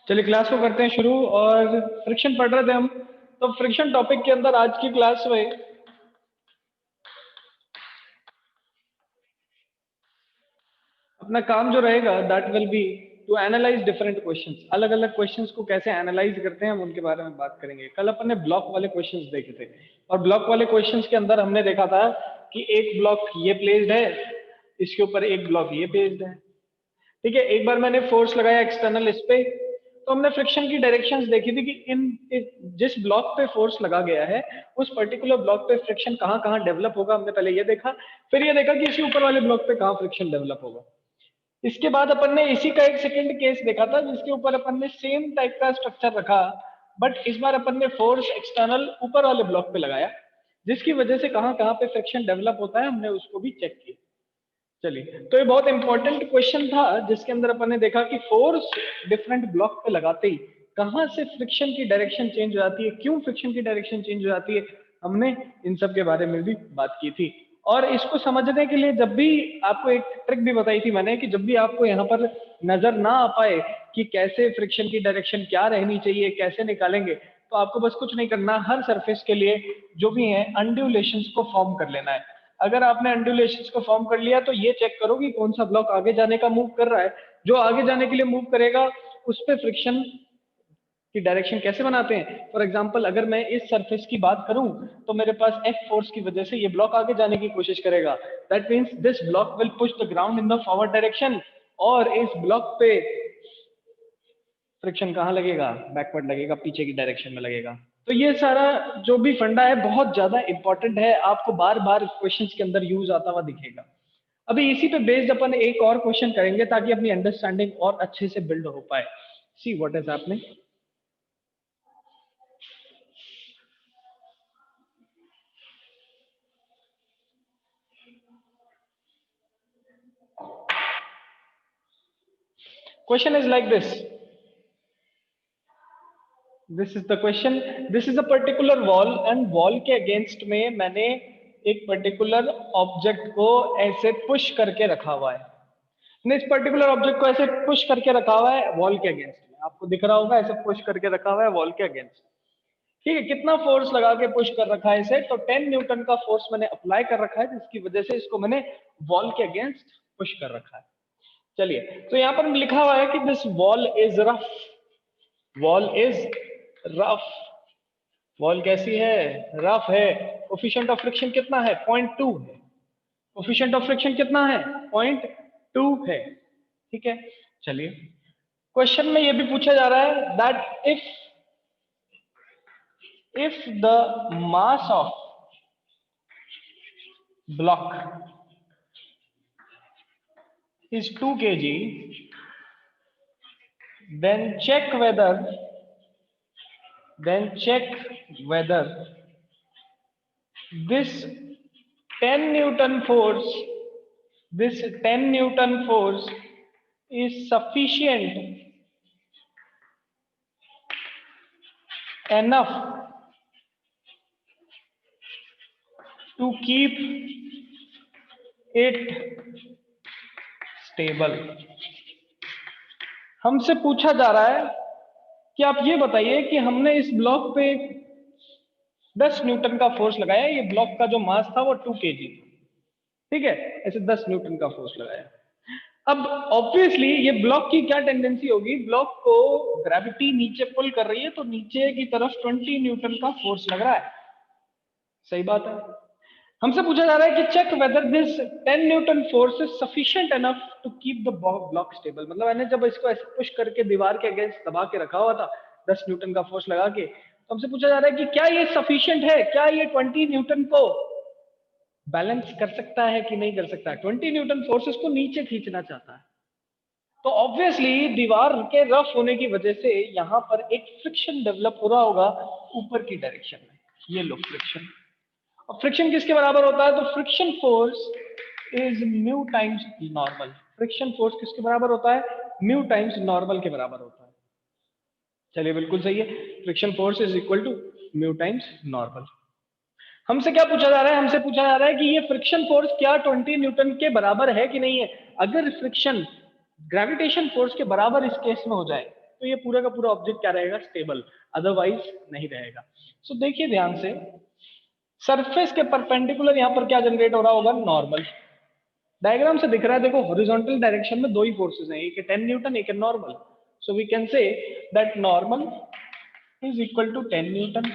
चलिए क्लास को करते हैं शुरू। और फ्रिक्शन पढ़ रहे थे हम, तो फ्रिक्शन टॉपिक के अंदर आज की क्लास में अपना काम जो रहेगा that will be to analyse different questions. अलग अलग क्वेश्चंस को कैसे एनालाइज करते हैं हम उनके बारे में बात करेंगे। कल अपन ने ब्लॉक वाले क्वेश्चंस देखे थे, और ब्लॉक वाले क्वेश्चंस के अंदर हमने देखा था कि एक ब्लॉक ये प्लेस्ड है, इसके ऊपर एक ब्लॉक ये प्लेस्ड है। ठीक है, एक बार मैंने फोर्स लगाया एक्सटर्नल इस पे, तो हमने फ्रिक्शन की डायरेक्शंस देखी थी कि जिस ब्लॉक पे फोर्स लगा गया है उस पर्टिकुलर ब्लॉक पे फ्रिक्शन कहाँ कहाँ डेवलप होगा। हमने पहले ये देखा, फिर ये देखा कि इसके ऊपर वाले ब्लॉक पे कहाँ फ्रिक्शन डेवलप होगा। इसके बाद अपन ने इसी का एक सेकंड केस देखा था जिसके ऊपर अपन ने सेम टाइप का स्ट्रक्चर रखा, बट इस बार अपन ने फोर्स एक्सटर्नल ऊपर वाले ब्लॉक पे लगाया, जिसकी वजह से कहाँ कहाँ पे फ्रिक्शन डेवलप होता है हमने उसको भी चेक किया। चलिए, तो ये बहुत इंपॉर्टेंट क्वेश्चन था जिसके अंदर अपन ने देखा कि फोर्स डिफरेंट ब्लॉक पे लगाते ही कहां से फ्रिक्शन की डायरेक्शन चेंज हो जाती है, क्यों फ्रिक्शन की डायरेक्शन चेंज हो जाती है, हमने इन सब के बारे में भी बात की थी। और इसको समझने के लिए जब भी आपको एक ट्रिक भी बताई थी मैंने कि जब भी आपको यहाँ पर नजर ना आ पाए कि कैसे फ्रिक्शन की डायरेक्शन क्या रहनी चाहिए, कैसे निकालेंगे, तो आपको बस कुछ नहीं करना, हर सरफेस के लिए जो भी है अंडुलेशंस को फॉर्म कर लेना है। अगर आपने अंडुलेशंस को फॉर्म कर लिया तो ये चेक करो कि कौन सा ब्लॉक आगे जाने का मूव कर रहा है। जो आगे जाने के लिए मूव करेगा उस पे फ्रिक्शन की डायरेक्शन कैसे बनाते हैं। फॉर एग्जांपल अगर मैं इस सरफेस की बात करूं तो मेरे पास एफ फोर्स की वजह से ये ब्लॉक आगे जाने की कोशिश करेगा। That means this block will push the ground in the forward direction, और इस ब्लॉक पे फ्रिक्शन कहाँ लगेगा, बैकवर्ड लगेगा, पीछे की डायरेक्शन में लगेगा। तो ये सारा जो भी फंडा है बहुत ज्यादा इंपॉर्टेंट है, आपको बार बार क्वेश्चंस के अंदर यूज आता हुआ दिखेगा। अभी इसी पे बेस्ड अपन एक और क्वेश्चन करेंगे ताकि अपनी अंडरस्टैंडिंग और अच्छे से बिल्ड हो पाए। See what is happening. Question is like this is the question. This is a particular wall, and wall के अगेंस्ट में मैंने एक पर्टिकुलर ऑब्जेक्ट को ऐसे पुश करके रखा हुआ है। मैंने इस पर्टिकुलर ऑब्जेक्ट को ऐसे पुश करके रखा हुआ है वॉल के अगेंस्ट में, आपको दिख रहा होगा ऐसे पुश करके रखा हुआ है वॉल के अगेंस्ट। ठीक है, कितना फोर्स लगा के पुश कर रखा है इसे, तो 10 न्यूटन का फोर्स मैंने अप्लाई कर रखा है, जिसकी वजह से इसको मैंने वॉल के अगेंस्ट पुश कर रखा है। चलिए, तो यहाँ पर लिखा हुआ है कि this wall is rough. Wall is rough. Wall कैसी है, रफ है। कोफिशिएंट ऑफ फ्रिक्शन कितना है, 0.2 है। कोफिशिएंट ऑफ फ्रिक्शन कितना है, 0.2 है। ठीक है, चलिए, क्वेश्चन में ये भी पूछा जा रहा है that if the mass of block is 2 kg, then check whether this 10 newton force this 10 newton force is sufficient enough to keep it stable। हमसे पूछा जा रहा है कि आप ये बताइए कि हमने इस ब्लॉक पे 10 न्यूटन का फोर्स लगाया, ये ब्लॉक का जो मास था वो 2 kg था। ठीक है, ऐसे 10 न्यूटन का फोर्स लगाया। अब ऑब्वियसली ये ब्लॉक की क्या टेंडेंसी होगी, ब्लॉक को ग्रेविटी नीचे पुल कर रही है, तो नीचे की तरफ 20 न्यूटन का फोर्स लग रहा है। सही बात है। हमसे पूछा जा रहा है कि check whether this 10 newton force is sufficient enough to keep the block stable. मतलब मैंने जब इसको ऐसे पुश करके दीवार के अगेंस्ट दबा के रखा हुआ था 10 न्यूटन का फोर्स लगा के, तो हमसे पूछा जा रहा है कि क्या ये सफिशिएंट है, क्या ये 20 न्यूटन को बैलेंस कर सकता है कि नहीं कर सकता है। 20 न्यूटन फोर्सेस को नीचे खींचना चाहता है, तो ऑब्वियसली दीवार के रफ होने की वजह से यहां पर एक फ्रिक्शन डेवलप हो रहा होगा ऊपर की डायरेक्शन में। ये लो फ्रिक्शन। और फ्रिक्शन किसके बराबर होता है, तो friction force is mu times normal. Friction force किसके बराबर होता है, म्यू टाइम्स नॉर्मल के बराबर होता है। चलिए, बिल्कुल सही है, friction force is equal to mu times normal. हमसे क्या पूछा जा रहा है, हमसे पूछा जा रहा है कि ये फ्रिक्शन फोर्स क्या 20 न्यूटन के बराबर है कि नहीं है। अगर फ्रिक्शन ग्रेविटेशन फोर्स के बराबर इस केस में हो जाए तो ये पूरा का पूरा ऑब्जेक्ट क्या रहेगा, स्टेबल, अदरवाइज नहीं रहेगा। सो देखिए ध्यान से, सरफेस के परपेंडिकुलर यहाँ पर क्या जनरेट हो रहा होगा, नॉर्मल। डायग्राम से दिख रहा है, देखो हॉरिजॉन्टल डायरेक्शन में दो ही फोर्सेस हैं, एक है 10 न्यूटन, एक है normal. So we can say that normal is equal to 10 newton.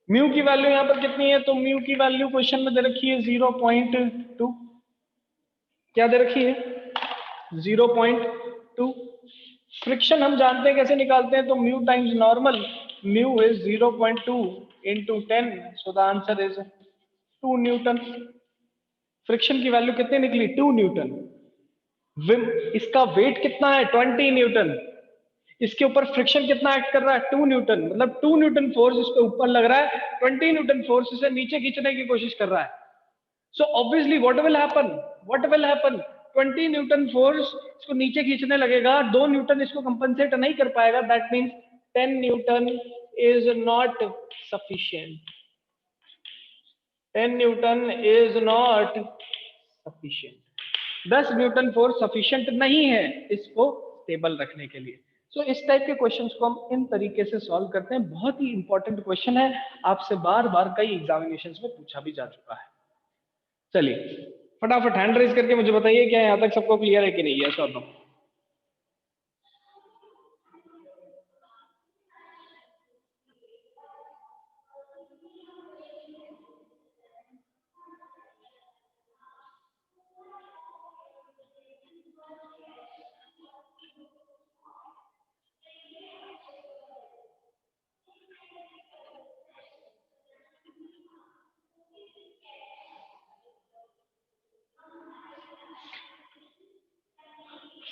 Mu की वैल्यू यहाँ पर कितनी है, तो म्यू की वैल्यू क्वेश्चन में दे रखी है 0.2। क्या दे रखी है, 0.2। फ्रिक्शन हम जानते हैं कैसे निकालते हैं, तो mu times normal, mu is 0.2 into 10, so the answer is 2 Newton. Friction की वैल्यू कितनी निकली, 2 न्यूटन। इसका वेट कितना है, 20 न्यूटन। इसके ऊपर फ्रिक्शन कितना एक्ट कर रहा है, 2 न्यूटन, मतलब 2 न्यूटन फोर्स इसके ऊपर लग रहा है, 20 न्यूटन फोर्स इसे नीचे खींचने की कोशिश कर रहा है। So obviously what will happen, 20 Newton force इसको नीचे खींचने लगेगा, 2 न्यूटन इसको कंपनसेट नहीं कर पाएगा, that means 10 Newton is not sufficient. 10 Newton is not sufficient. 10 newton force sufficient नहीं है इसको स्टेबल रखने के लिए। सो इस टाइप के क्वेश्चंस को हम इन तरीके से सॉल्व करते हैं। बहुत ही इंपॉर्टेंट क्वेश्चन है, आपसे बार बार कई एग्जामिनेशंस में पूछा भी जा चुका है। चलिए फटाफट हैंड रेज करके मुझे बताइए, क्या यहाँ तक सबको क्लियर है कि नहीं, यस और no.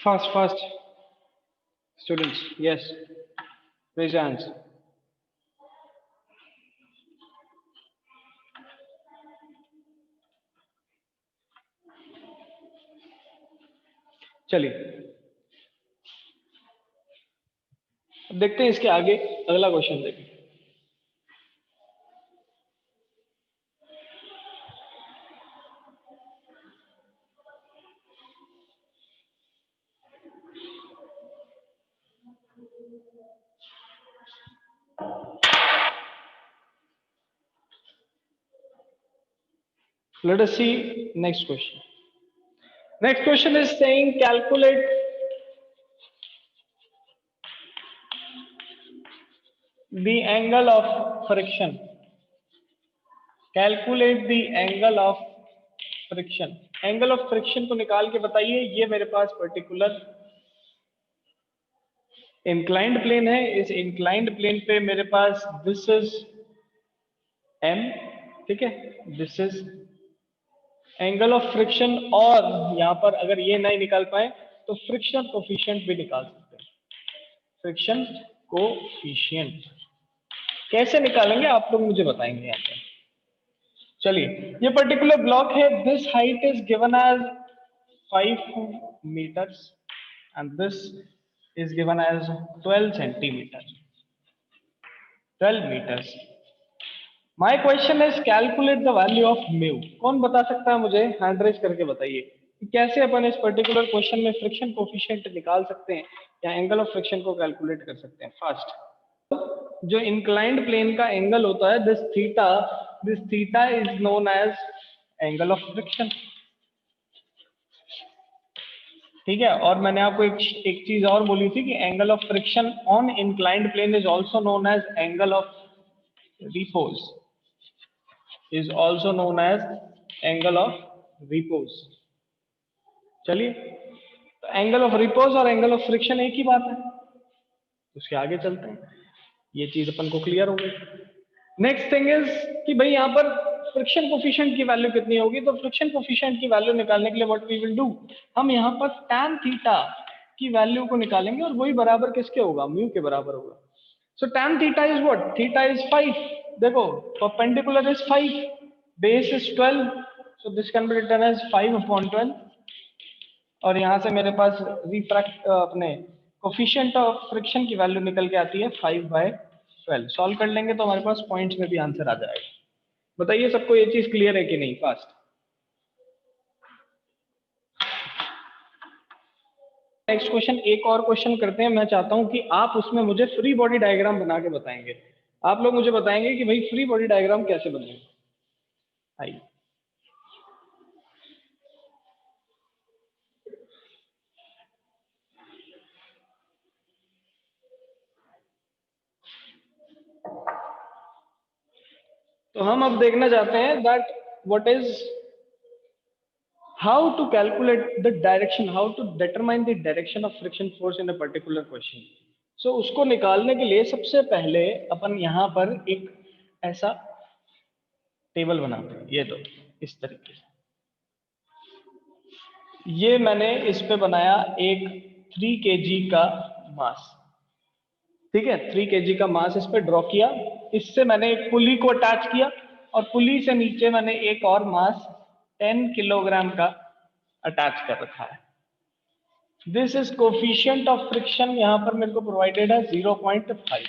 Fast students, yes, raise your hands. चलिए देखते हैं इसके आगे अगला क्वेश्चन देखिए। Let us see next question. Next question is saying calculate the angle of friction. Calculate the angle of friction. Angle of friction को निकाल के बताइए। ये मेरे पास पर्टिकुलर इंक्लाइंड प्लेन है, इस इंक्लाइंड प्लेन पे मेरे पास दिस इज m, ठीक है, this is angle of friction, और यहां पर अगर ये नहीं निकाल पाए तो फ्रिक्शन कोफिशिएंट भी निकाल सकते हैं। फ्रिक्शन कोफिशिएंट कैसे निकालेंगे आप लोग मुझे बताएंगे यहाँ पे। चलिए ये पर्टिकुलर ब्लॉक है, this height is given as 5 meters and this is given as 12 centimeters, 12 meters. My question is calculate the value of mu. कौन बता सकता है मुझे, हैंड रेज करके बताइए कि कैसे अपन इस पर्टिकुलर क्वेश्चन में फ्रिक्शन कोफिशिएंट निकाल सकते हैं या एंगल ऑफ फ्रिक्शन को कैलकुलेट कर सकते हैं। फास्ट, जो इंक्लाइंड प्लेन का एंगल होता है this theta is known as angle of friction, ठीक है। और मैंने आपको एक चीज और बोली थी कि angle of friction on inclined plane is also known as angle of repose, is also known as angle of repose. चलिए तो एंगल ऑफ रिपोज और एंगल ऑफ फ्रिक्शन एक ही बात है, उसके आगे चलते हैं, ये चीज अपन को क्लियर हो गई। नेक्स्ट थिंग इज कि भाई यहाँ पर फ्रिक्शन कोफिशिएंट की वैल्यू कितनी होगी, तो फ्रिक्शन कोफिशिएंट की वैल्यू निकालने के लिए व्हाट वी विल डू, हम यहाँ पर tan थीटा की वैल्यू को निकालेंगे और वही बराबर किसके होगा, म्यू के बराबर होगा। So tan theta is what, theta is 5, देखो perpendicular is 5, base is 12, so this can be written as 5/12, और यहाँ से मेरे पास रिफ्रैक्ट अपने कोफिशिएंट ऑफ फ्रिक्शन की वैल्यू निकल के आती है 5/12। सॉल्व कर लेंगे तो हमारे पास पॉइंट्स में भी आंसर आ जाएगा। बताइए सबको ये चीज क्लियर है कि नहीं, फास्ट। नेक्स्ट क्वेश्चन एक और क्वेश्चन करते हैं। मैं चाहता हूं कि आप उसमें मुझे फ्री बॉडी डायग्राम बना के बताएंगे। आप लोग मुझे बताएंगे कि भाई फ्री बॉडी डायग्राम कैसे बनेगा। आइए, तो हम अब देखना चाहते हैं that what is how to calculate the direction, how to determine the direction of friction force in a particular question. So उसको निकालने के लिए सबसे पहले अपन यहाँ पर एक ऐसा टेबल बनाते हैं। ये तो इस तरीके से, ये मैंने इस पे बनाया एक 3 kg का मास, ठीक है, 3 kg का मास इस पे ड्रॉ किया। इससे मैंने एक पुली को अटैच किया और पुली से नीचे मैंने एक और मास 10 किलोग्राम का अटैच कर रखा है। This is coefficient of friction, यहाँ पर मेरे को प्रोवाइडेड है 0.5।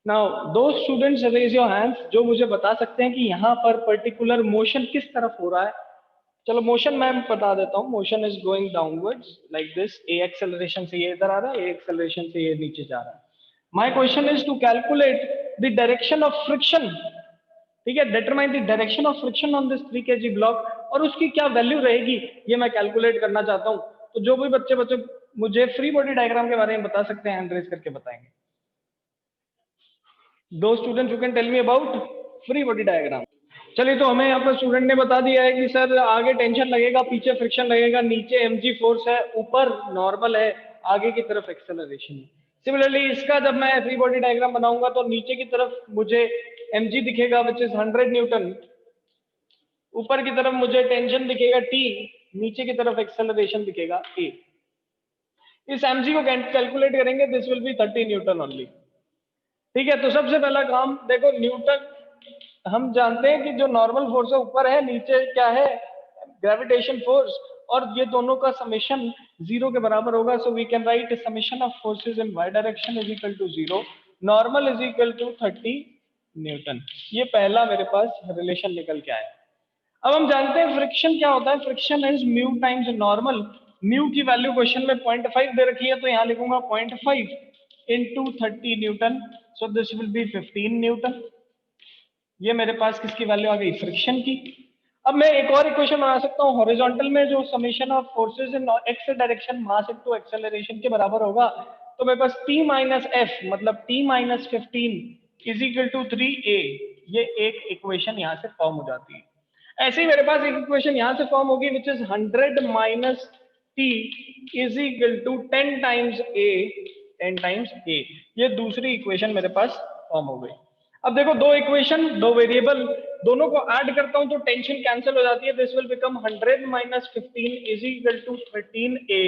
नाउ दो स्टूडेंट्स रेज योर हैंड्स जो मुझे बता सकते हैं कि यहाँ पर पर्टिकुलर मोशन किस तरफ हो रहा है। चलो मोशन मैं बता देता हूँ। Motion is going downwards like this. A acceleration से ये इधर आ रहा है, ए एक्सेलरेशन से ये नीचे जा रहा है। My question is to calculate the direction of friction, ठीक है, determine the direction of friction on this 3 kg block, और उसकी क्या वैल्यू रहेगी ये मैं कैलकुलेट करना चाहता हूँ। तो जो भी बच्चे मुझे फ्री बॉडी डायग्राम के बारे में बता सकते हैं, हैंड रेज करके बताएंगे। दो students who can tell me about free body diagram. चलिए, तो हमें यहाँ पर स्टूडेंट ने बता दिया है कि सर आगे टेंशन लगेगा, पीछे फ्रिक्शन लगेगा, नीचे mg फोर्स है, ऊपर नॉर्मल है, आगे की तरफ एक्सेलरेशन है। सिमिलरली इसका जब मैं फ्री बॉडी डायग्राम बनाऊंगा तो नीचे की तरफ मुझे mg दिखेगा विच इज 100 न्यूटन, ऊपर की तरफ मुझे टेंशन दिखेगा T, नीचे की तरफ एक्सेलरेशन दिखेगा A। इस mg को कैलकुलेट करेंगे, this will be 30 Newton only. ठीक है, तो सबसे पहला काम देखो, न्यूटन हम जानते हैं कि जो नॉर्मल फोर्स है ऊपर है, नीचे क्या है, ग्रेविटेशन फोर्स, और ये दोनों का समेशन 0 के बराबर होगा। So we can write summation of forces in y direction is equal to 0, normal is equal to 30 newton. ये पहला मेरे पास रिलेशन निकल के आया। अब हम जानते हैं फ्रिक्शन क्या होता है। Friction is mu times normal. Mu की वैल्यू क्वेश्चन में 0.5 दे रखी है, तो यहाँ लिखूंगा 0.5 into 30 Newton, so this will be 15 Newton. ये मेरे पास किसकी वैल्यू आ गई, फ्रिक्शन की। अब मैं एक और इक्वेशन बना सकता हूँ हॉरिजॉन्टल में, जो summation of forces in x direction mass into acceleration के बराबर होगा। तो मेरे पास t माइनस एफ मतलब t minus 15 is equal to 3a। ये एक इक्वेशन यहाँ से फॉर्म हो जाती है। ऐसे ही मेरे पास एक इक्वेशन यहाँ से फॉर्म होगी which is 100 minus t is equal to 10 times a, 10 times a। ये दूसरी इक्वेशन मेरे पास फॉर्म हो गई। अब देखो, दो इक्वेशन, दो वेरिएबल, दोनों को ऐड करता हूं तो टेंशन कैंसिल हो जाती है। This will become 100 minus 15 is equal to 13a।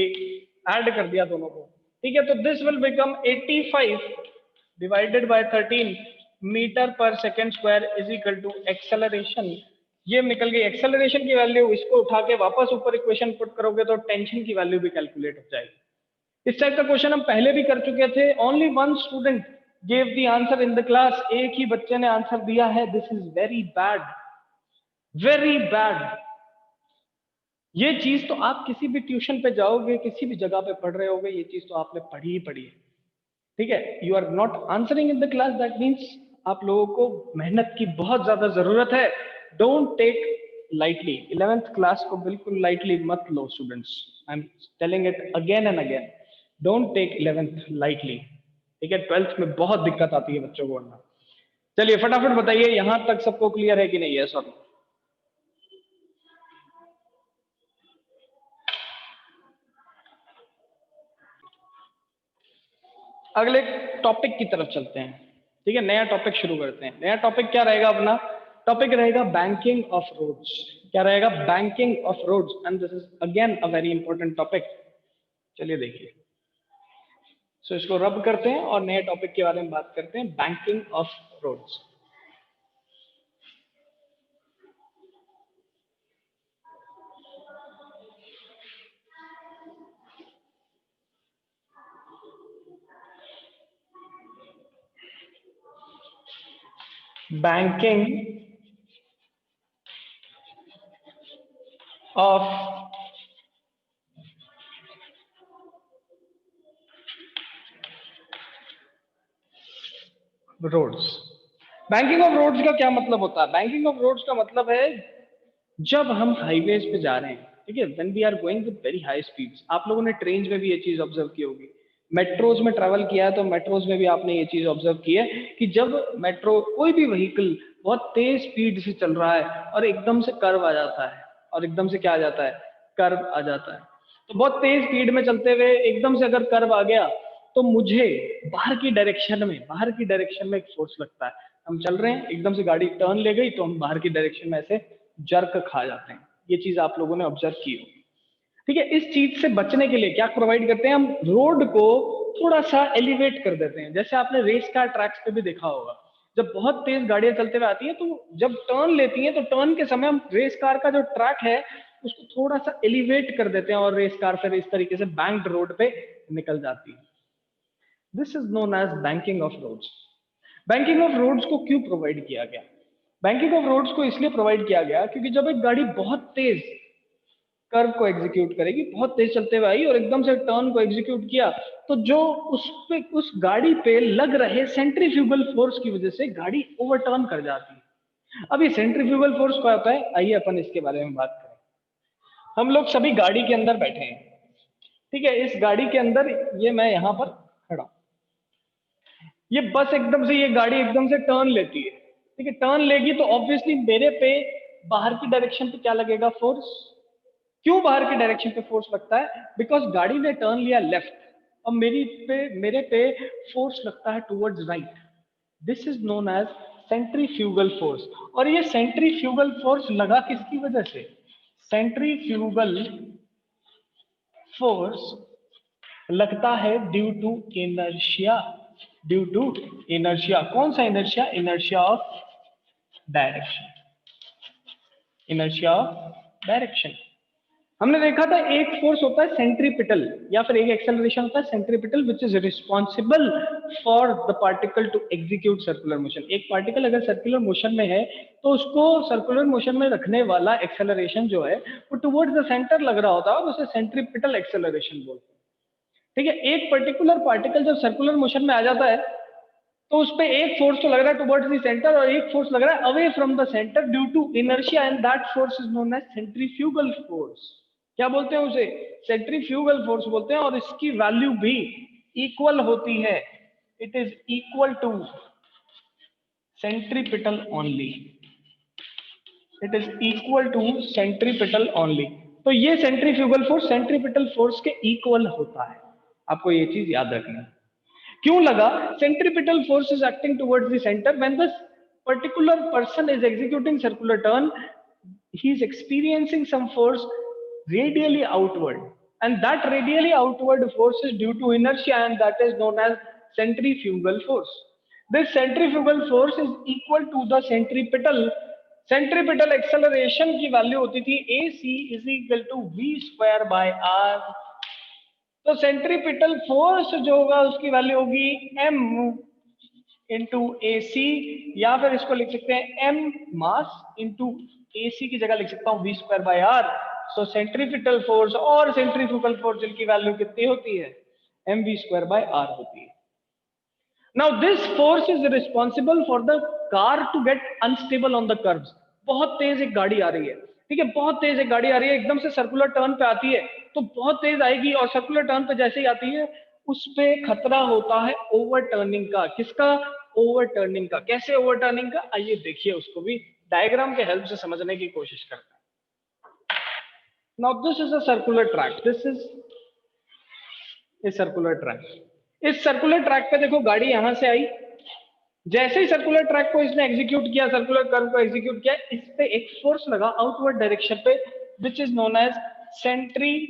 Add कर दिया दोनों को, ठीक है, तो this will become 85 divided by 13 meter पर second square is equal to acceleration. ये निकल गई एक्सेलरेशन की वैल्यू। इसको उठा के वापस ऊपर इक्वेशन पुट करोगे तो टेंशन की वैल्यू भी कैलकुलेट हो जाएगी। इस टाइप का क्वेश्चन हम पहले भी कर चुके थे। Only one student gave the answer in the class, एक ही बच्चे ने आंसर दिया है। This is very bad, very bad. ये चीज तो आप किसी भी ट्यूशन पे जाओगे, किसी भी जगह पे पढ़ रहे होगे, ये चीज तो आपने पढ़ी ही पढ़ी है, ठीक है। You are not answering in the class, that means आप लोगों को मेहनत की बहुत ज्यादा जरूरत है। Don't take lightly, 11th class को बिल्कुल लाइटली मत लो students. I am telling it again and again, don't take 11th lightly, ठीक है। 12th में बहुत दिक्कत आती है बच्चों को वरना। चलिए फटाफट बताइए, यहां तक सबको क्लियर है कि नहीं है सर। अगले टॉपिक की तरफ चलते हैं, ठीक है। नया टॉपिक शुरू करते हैं। नया टॉपिक क्या रहेगा अपना? टॉपिक रहेगा बैंकिंग ऑफ रोड्स। क्या रहेगा? Banking of roads, and this is again a very important topic. चलिए देखिए, सो इसको रब करते हैं और नए टॉपिक के बारे में बात करते हैं, banking of roads. Banking of roads. Banking of roads का क्या मतलब होता है? बैंकिंग ऑफ रोड्स का मतलब है जब हम हाईवेज पे जा रहे हैं, ठीक है, when we are going with very high speeds. आप लोगों ने ट्रेन में भी ये चीज ऑब्जर्व की होगी, मेट्रोज में ट्रैवल किया है तो मेट्रोज में भी आपने ये चीज ऑब्जर्व की है कि जब मेट्रो कोई भी व्हीकल बहुत तेज स्पीड से चल रहा है और एकदम से कर्व आ जाता है, और एकदम से क्या आ जाता है, कर्व आ जाता है, तो बहुत तेज स्पीड में चलते हुए एकदम से अगर कर्व आ गया तो मुझे बाहर की डायरेक्शन में एक फोर्स लगता है। हम चल रहे हैं, एकदम से गाड़ी टर्न ले गई तो हम बाहर की डायरेक्शन में ऐसे जर्क खा जाते हैं। ये चीज आप लोगों ने ऑब्जर्व की होगी, ठीक है। इस चीज से बचने के लिए क्या प्रोवाइड करते हैं हम? रोड को थोड़ा सा एलिवेट कर देते हैं। जैसे आपने रेस कार ट्रैक्स पे भी देखा होगा, जब बहुत तेज गाड़ियां चलते हुए आती है तो जब टर्न लेती हैं तो टर्न के समय हम रेस कार का जो ट्रैक है उसको थोड़ा सा एलिवेट कर देते हैं और रेस कार फिर इस तरीके से बैंक्ड रोड पे निकल जाती है। This is known as banking of roads. Banking of roads को क्यों प्रोवाइड किया गया? बैंकिंग ऑफ रोड्स को इसलिए प्रोवाइड किया गया क्योंकि जब एक गाड़ी बहुत तेज कर्व को एग्जीक्यूट करेगी, बहुत तेज चलते हुए आई और एकदम से टर्न को एग्जीक्यूट किया, तो जो उस गाड़ी पे लग रहे सेंट्रीफ्यूगल फोर्स की वजह से गाड़ी ओवरटर्न कर जाती है। अब ये सेंट्रीफ्यूगल फोर्स क्या होता है, आइए अपन इसके बारे में बात करें। हम लोग सभी गाड़ी के अंदर बैठे हैं, ठीक है। इस गाड़ी के अंदर ये मैं यहां पर खड़ा, ये बस एकदम से ये गाड़ी एकदम से टर्न लेती है, ठीक है। टर्न लेगी तो ऑब्वियसली मेरे पे बाहर की डायरेक्शन पे क्या लगेगा, फोर्स। क्यों बाहर की डायरेक्शन पे फोर्स लगता है? बिकॉज गाड़ी ने टर्न लिया लेफ्ट और मेरे पे फोर्स लगता है towards right. This is known as centrifugal force. और ये सेंट्रीफ्यूगल फोर्स लगा किसकी वजह से? सेंट्रीफ्यूगल फोर्स लगता है due to inertia. Due to inertia. कौन सा inertia? Inertia of direction. Inertia of direction. हमने देखा था एक फोर्स होता है सेंट्रीपिटल, या फिर एक एक्सेलरेशन होता है centripetal which is responsible for the particle to execute circular motion. एक पार्टिकल अगर सर्कुलर मोशन में है तो उसको सर्कुलर मोशन में रखने वाला एक्सेलरेशन जो है वो टुवर्ड्स द सेंटर लग रहा होता है और उसे सेंट्रीपिटल एक्सेलरेशन बोलते हैं, ठीक है। एक पर्टिकुलर पार्टिकल जब सर्कुलर मोशन में आ जाता है तो उस पे एक फोर्स तो लग रहा है टुवर्ड्स द सेंटर और एक फोर्स लग रहा है away from the centre due to inertia, and that force is known as centrifugal force. क्या बोलते हैं उसे? सेंट्रीफ्यूगल फोर्स बोलते हैं। और इसकी वैल्यू भी इक्वल होती है, it is equal to centripetal only. It is equal to centripetal only. तो ये सेंट्रीफ्यूगल फोर्स सेंट्रीपिटल फोर्स के इक्वल होता है, आपको ये चीज याद रखनी है। क्यों लगा? Centripetal force is acting towards the centre when the particular person is executing circular turn, he is experiencing some force radially outward, and that radially outward force is due to inertia, and that is known as centrifugal force. This centrifugal force is equal to the centripetal acceleration की value होती थी AC is equal to V square by R। तो centripetal force जो होगा उसकी value होगी m into ए सी, या फिर इसको लिख सकते हैं m मास इंटू ए सी की जगह लिख सकता हूं v square by r. So centripetal force और सेंट्रीफ्यूगल फोर्स जिनकी वैल्यू कितनी होती है, m v square by r होती है। Now this force is responsible for the car to get unstable on the curves. बहुत तेज एक गाड़ी आ रही है, ठीक है, बहुत तेज एक गाड़ी आ रही है, एकदम से सर्कुलर टर्न पे आती है तो बहुत तेज आएगी और सर्कुलर टर्न पे जैसे ही आती है उस पे खतरा होता है ओवरटर्निंग का। किसका? ओवरटर्निंग का। कैसे ओवरटर्निंग का? आइए देखिए, उसको भी डायग्राम के हेल्प से समझने की कोशिश करते हैं। Now this is a circular track, this is a circular track. इस सर्कुलर ट्रैक पे देखो गाड़ी यहां से आई, जैसे ही सर्कुलर ट्रैक को इसने एग्जीक्यूट किया, सर्कुलर कर्व को एग्जीक्यूट किया, इस पे एक फोर्स लगा आउटवर्ड डायरेक्शन पे which is known as centrifugal,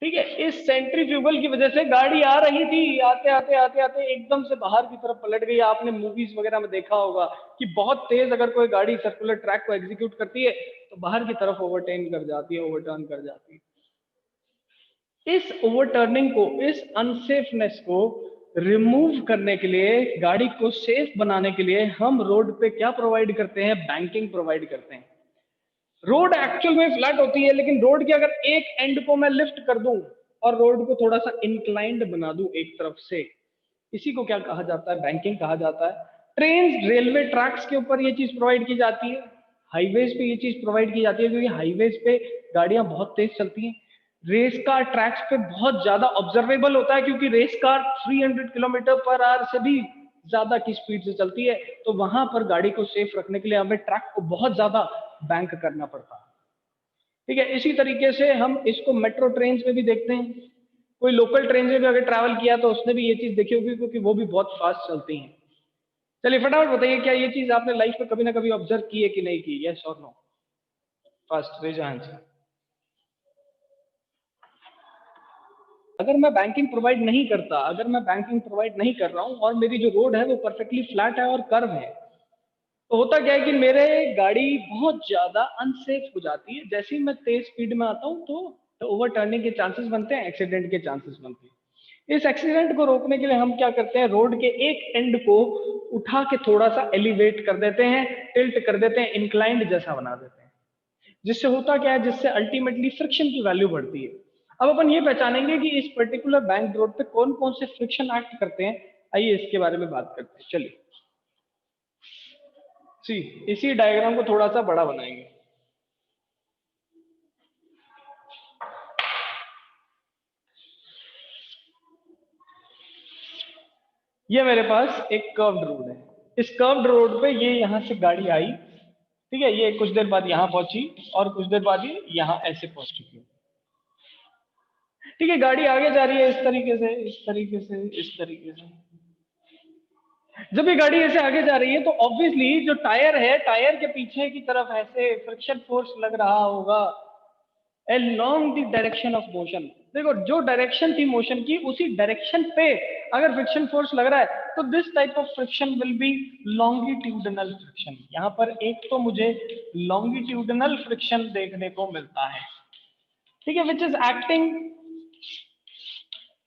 ठीक है। इस सेंट्रीफ्यूगल की वजह से गाड़ी आ रही थी, आते आते आते आते एकदम से बाहर की तरफ पलट गई। आपने मूवीज वगैरह में देखा होगा कि बहुत तेज अगर कोई गाड़ी सर्कुलर ट्रैक को एग्जीक्यूट करती है तो बाहर की तरफ ओवरटर्न कर जाती है, ओवरटर्न कर जाती है। इस ओवरटर्निंग को, इस अनसेफनेस को रिमूव करने के लिए, गाड़ी को सेफ बनाने के लिए हम रोड पे क्या प्रोवाइड करते हैं? बैंकिंग प्रोवाइड करते हैं। रोड एक्चुअल में फ्लैट होती है, लेकिन रोड के अगर एक एंड को मैं लिफ्ट कर दूं और रोड को थोड़ा सा इंक्लाइंड बना दूं एक तरफ से, इसी को क्या कहा जाता है, बैंकिंग कहा जाता है। ट्रेन रेलवे ट्रैक्स के ऊपर ये चीज प्रोवाइड की जाती है, हाईवेज पे ये चीज प्रोवाइड की जाती है, क्योंकि हाईवेज पे गाड़ियां बहुत तेज चलती हैं। रेस कार ट्रैक्स पे बहुत ज्यादा ऑब्जर्वेबल होता है, क्योंकि race car 300 kilometre per hour से भी ज्यादा की स्पीड से चलती है, तो वहां पर गाड़ी को सेफ रखने के लिए हमें ट्रैक को बहुत ज्यादा बैंक करना पड़ता है। ठीक है, इसी तरीके से हम इसको मेट्रो ट्रेन में भी देखते हैं। कोई लोकल ट्रेन से भी अगर ट्रैवल किया तो उसने भी ये चीज देखी होगी, क्योंकि वो भी बहुत फास्ट चलती हैं। चलिए फटाफट बताइए, क्या ये चीज आपने लाइफ में कभी ना कभी ऑब्जर्व की है कि नहीं की? यस और नो, फर्स्ट रेज आंसर। अगर मैं बैंकिंग प्रोवाइड नहीं करता, अगर मैं बैंकिंग प्रोवाइड नहीं कर रहा हूं और मेरी जो रोड है वो परफेक्टली फ्लैट है और कर्व है, तो होता क्या है कि मेरे गाड़ी बहुत ज्यादा अनसेफ हो जाती है। जैसे ही मैं तेज स्पीड में आता हूं तो ओवर टर्निंग के चांसेस बनते हैं, एक्सीडेंट के चांसेस बनते हैं। इस एक्सीडेंट को रोकने के लिए हम क्या करते हैं, रोड के एक एंड को उठा के थोड़ा सा एलिवेट कर देते हैं, टिल्ट कर देते हैं, इंक्लाइंड जैसा बना देते हैं। जिससे होता क्या है, जिससे अल्टीमेटली फ्रिक्शन की वैल्यू बढ़ती है। अब अपन ये पहचानेंगे कि इस पर्टिकुलर बैंक रोड पे कौन कौन से फ्रिक्शन एक्ट करते हैं। आइए इसके बारे में बात करते हैं। चलिए सी, इसी डायग्राम को थोड़ा सा बड़ा बनाएंगे। ये मेरे पास एक कर्व्ड रोड है। इस कर्व्ड रोड पे ये यहां से गाड़ी आई, ठीक है, ये कुछ देर बाद यहां पहुंची और कुछ देर बाद ये यहां ऐसे पहुंच चुकी है। ठीक है, गाड़ी आगे जा रही है इस तरीके से, इस तरीके से, इस तरीके से। जब ये गाड़ी ऐसे आगे जा रही है तो ऑब्वियसली जो टायर है, टायर के पीछे की तरफ ऐसे फ्रिक्शन फोर्स लग रहा होगा along the direction of motion। देखो, जो डायरेक्शन थी मोशन की, उसी डायरेक्शन पे अगर फ्रिक्शन फोर्स लग रहा है तो this type of friction will be longitudinal friction. यहां पर एक तो मुझे लॉन्गिट्यूडनल फ्रिक्शन देखने को मिलता है, ठीक है, which is acting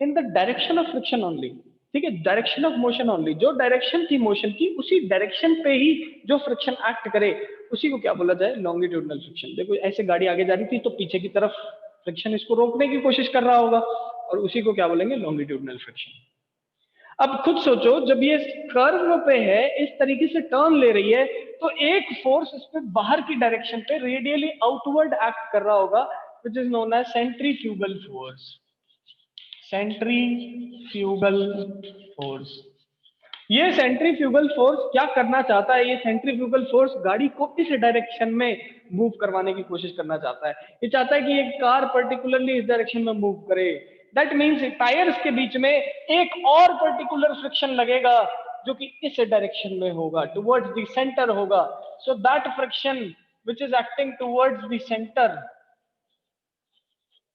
in the direction of friction only. ठीक है, डायरेक्शन ऑफ मोशन ओनली, जो डायरेक्शन थी मोशन की उसी डायरेक्शन पे ही जो फ्रिक्शन एक्ट करे उसी को क्या बोला जाए, लॉन्गिट्यूडनल फ्रिक्शन। देखो ऐसे गाड़ी आगे जा रही थी तो पीछे की तरफ फ्रिक्शन इसको रोकने की कोशिश कर रहा होगा और उसी को क्या बोलेंगे, लॉन्गिट्यूडनल फ्रिक्शन। अब खुद सोचो, जब ये कर्व पे है, इस तरीके से टर्न ले रही है, तो एक फोर्स इस पे बाहर की डायरेक्शन पे रेडियली आउटवर्ड एक्ट कर रहा होगा, which is known as centrifugal force. Centrifugal force. ये सेंट्रीफ्यूगल फोर्स क्या करना चाहता है, ये सेंट्रीफ्यूगल फोर्स गाड़ी को इस डायरेक्शन में मूव करवाने की कोशिश करना चाहता है। ये चाहता है कि एक कार पर्टिकुलरली इस डायरेक्शन में मूव करे। दैट मीन्स टायर्स के बीच में एक और पर्टिकुलर फ्रिक्शन लगेगा जो कि इस डायरेक्शन में होगा, टुवर्ड्स द सेंटर होगा। So that friction which is acting towards the centre,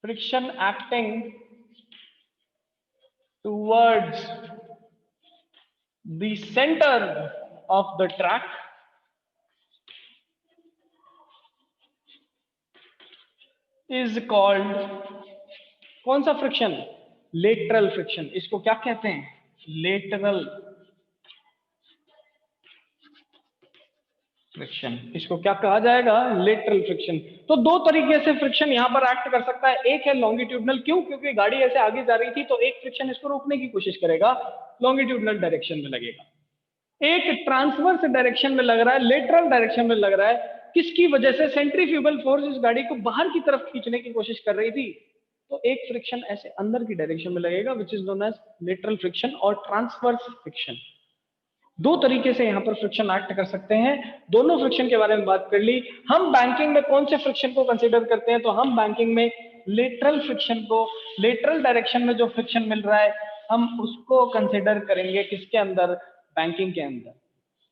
friction acting towards the center of the track is called, कौन सा फ्रिक्शन, लेटरल फ्रिक्शन। इसको क्या कहते हैं, लेटरल फ्रिक्शन। इसको क्या कहा जाएगा, लेटरल फ्रिक्शन। तो दो तरीके से फ्रिक्शन यहां पर एक्ट कर सकता है। एक है लॉन्गिट्यूडनल, क्यों, क्योंकि गाड़ी ऐसे आगे जा रही थी तो एक फ्रिक्शन इसको रोकने की कोशिश करेगा, लॉन्गिट्यूडनल डायरेक्शन में लगेगा। एक ट्रांसवर्स डायरेक्शन में लग रहा है, लेटरल डायरेक्शन में लग रहा है। किसकी वजह से, सेंट्रीफ्यूगल फोर्स इस गाड़ी को बाहर की तरफ खींचने की कोशिश कर रही थी, तो एक फ्रिक्शन ऐसे अंदर की डायरेक्शन में लगेगा, which is known as lateral friction और ट्रांसवर्स फ्रिक्शन। दो तरीके से यहां पर फ्रिक्शन एक्ट कर सकते हैं। दोनों फ्रिक्शन के बारे में बात कर ली। हम बैंकिंग में कौन से फ्रिक्शन को कंसीडर करते हैं, तो हम बैंकिंग में लेटरल फ्रिक्शन को, लेटरल डायरेक्शन में जो फ्रिक्शन मिल रहा है हम उसको कंसीडर करेंगे, किसके अंदर, बैंकिंग के अंदर।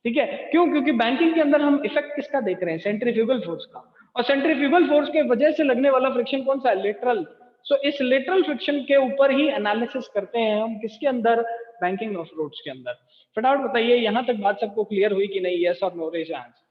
ठीक है, क्यों, क्योंकि बैंकिंग के अंदर हम इफेक्ट किसका देख रहे हैं, सेंट्रीफ्यूगल फोर्स का, और सेंट्रीफ्यूगल फोर्स के वजह से लगने वाला फ्रिक्शन कौन सा है, लेटरल। सो इस लेटरल फ्रिक्शन के ऊपर ही एनालिसिस करते हैं हम, किसके अंदर, बैंकिंग ऑफ रोड्स के अंदर। फटाफट बताइए, यहां तक बात सबको क्लियर हुई कि नहीं, यस और नो, रेज हैंड्स।